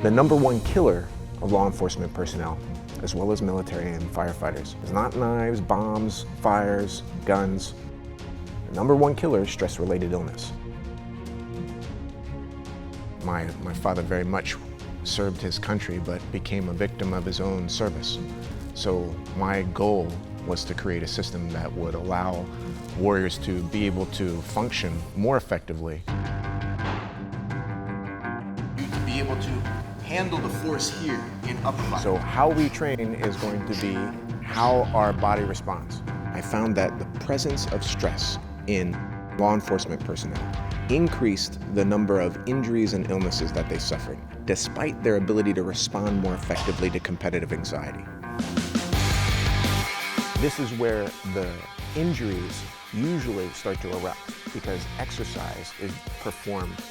The #1 killer of law enforcement personnel, as well as military and firefighters, is not knives, bombs, fires, guns. The #1 killer is stress-related illness. My father very much served his country, but became a victim of his own service. So my goal was to create a system that would allow warriors to be able to function more effectively. To be able to handle the force here in upper body. So how we train is going to be how our body responds. I found that the presence of stress in law enforcement personnel increased the number of injuries and illnesses that they suffered, despite their ability to respond more effectively to competitive anxiety. This is where the injuries usually start to erupt because exercise is performed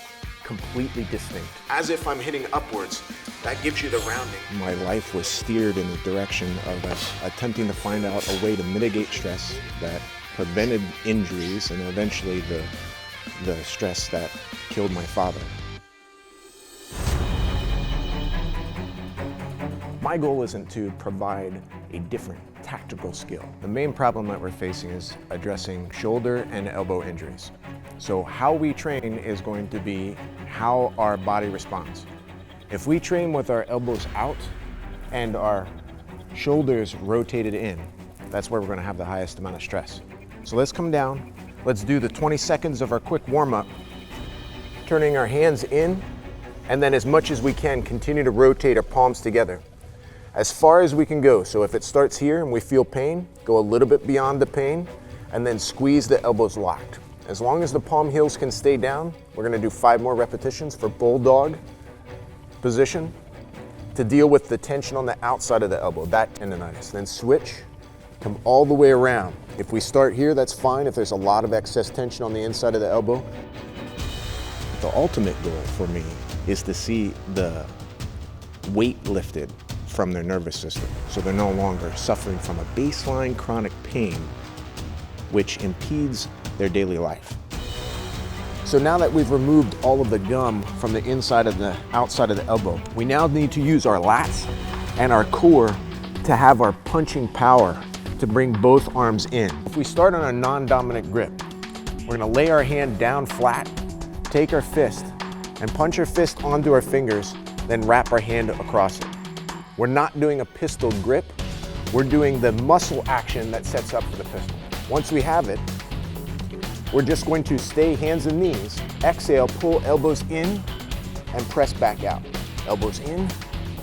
completely distinct. As if I'm hitting upwards, that gives you the rounding. My life was steered in the direction of attempting to find out a way to mitigate stress that prevented injuries and eventually the stress that killed my father. My goal isn't to provide a different tactical skill. The main problem that we're facing is addressing shoulder and elbow injuries. So how we train is going to be how our body responds. If we train with our elbows out and our shoulders rotated in, that's where we're going to have the highest amount of stress. So let's come down. Let's do the 20 seconds of our quick warm-up, turning our hands in, and then as much as we can, continue to rotate our palms together as far as we can go. So if it starts here and we feel pain, go a little bit beyond the pain, and then squeeze the elbows locked. As long as the palm heels can stay down, we're gonna do 5 more repetitions for bulldog position to deal with the tension on the outside of the elbow, that tendonitis. Then switch, come all the way around. If we start here, that's fine. If there's a lot of excess tension on the inside of the elbow. The ultimate goal for me is to see the weight lifted from their nervous system, so they're no longer suffering from a baseline chronic pain which impedes their daily life. So now that we've removed all of the gum from the inside of the outside of the elbow, we now need to use our lats and our core to have our punching power to bring both arms in. If we start on a non-dominant grip, we're gonna lay our hand down flat, take our fist, and punch our fist onto our fingers, then wrap our hand across it. We're not doing a pistol grip, we're doing the muscle action that sets up for the pistol. Once we have it, we're just going to stay hands and knees, exhale, pull elbows in, and press back out. Elbows in,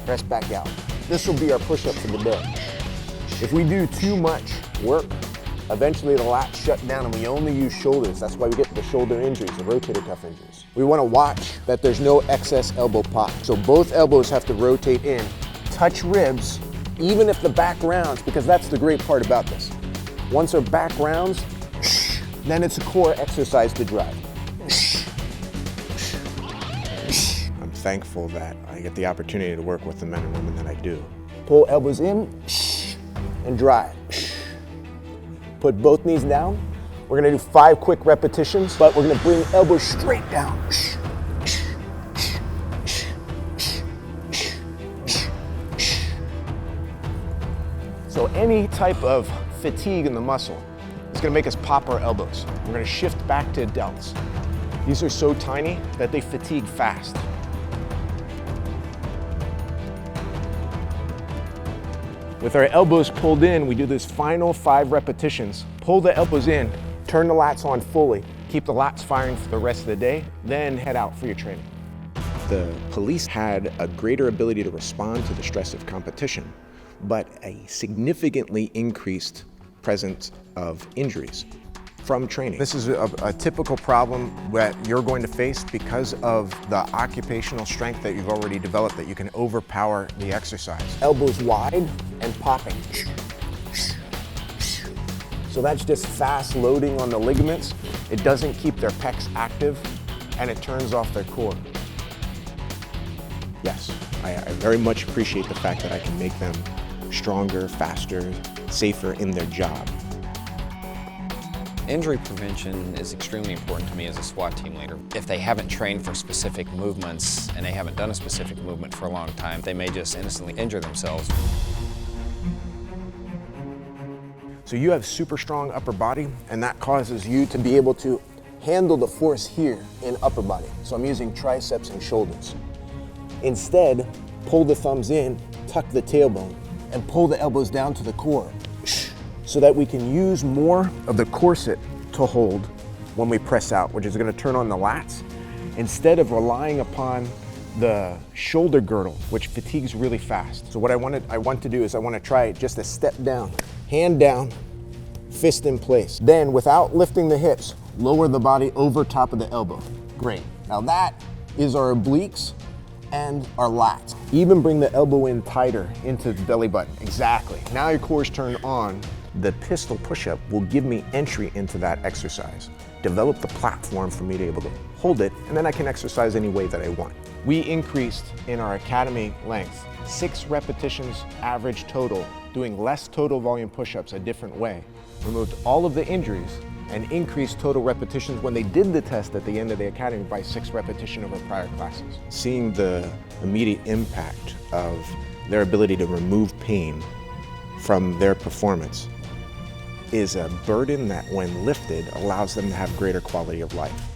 press back out. This will be our push-up for the day. If we do too much work, eventually the lats shut down and we only use shoulders. That's why we get the shoulder injuries, the rotator cuff injuries. We want to watch that there's no excess elbow pop. So both elbows have to rotate in, touch ribs, even if the back rounds, because that's the great part about this. Once our back rounds, then it's a core exercise to drive. I'm thankful that I get the opportunity to work with the men and women that I do. Pull elbows in and drive. Put both knees down. We're gonna do 5 quick repetitions, but we're gonna bring elbows straight down. So any type of fatigue in the muscle is gonna make us pop our elbows. We're gonna shift back to delts. These are so tiny that they fatigue fast. With our elbows pulled in, we do this final 5 repetitions. Pull the elbows in, turn the lats on fully, keep the lats firing for the rest of the day, then head out for your training. The police had a greater ability to respond to the stress of competition, but a significantly increased presence of injuries from training. This is a typical problem that you're going to face because of the occupational strength that you've already developed, that you can overpower the exercise. Elbows wide and popping. So that's just fast loading on the ligaments. It doesn't keep their pecs active and it turns off their core. Yes, I very much appreciate the fact that I can make them stronger, faster, safer in their job. Injury prevention is extremely important to me as a SWAT team leader. If they haven't trained for specific movements and they haven't done a specific movement for a long time, they may just innocently injure themselves. So you have super strong upper body, and that causes you to be able to handle the force here in upper body. So I'm using triceps and shoulders. Instead, pull the thumbs in, tuck the tailbone, and pull the elbows down to the core, so that we can use more of the corset to hold when we press out, which is gonna turn on the lats, instead of relying upon the shoulder girdle, which fatigues really fast. So what I want to do is I want to try just a step down, hand down, fist in place. Then without lifting the hips, lower the body over top of the elbow. Great. Now that is our obliques and our lats. Even bring the elbow in tighter into the belly button. Exactly. Now your core's turned on. The pistol push-up will give me entry into that exercise, develop the platform for me to be able to hold it, and then I can exercise any way that I want. We increased in our academy length 6 repetitions average total, doing less total volume push-ups a different way, removed all of the injuries, and increased total repetitions when they did the test at the end of the academy by 6 repetitions over prior classes. Seeing the immediate impact of their ability to remove pain from their performance is a burden that, when lifted, allows them to have greater quality of life.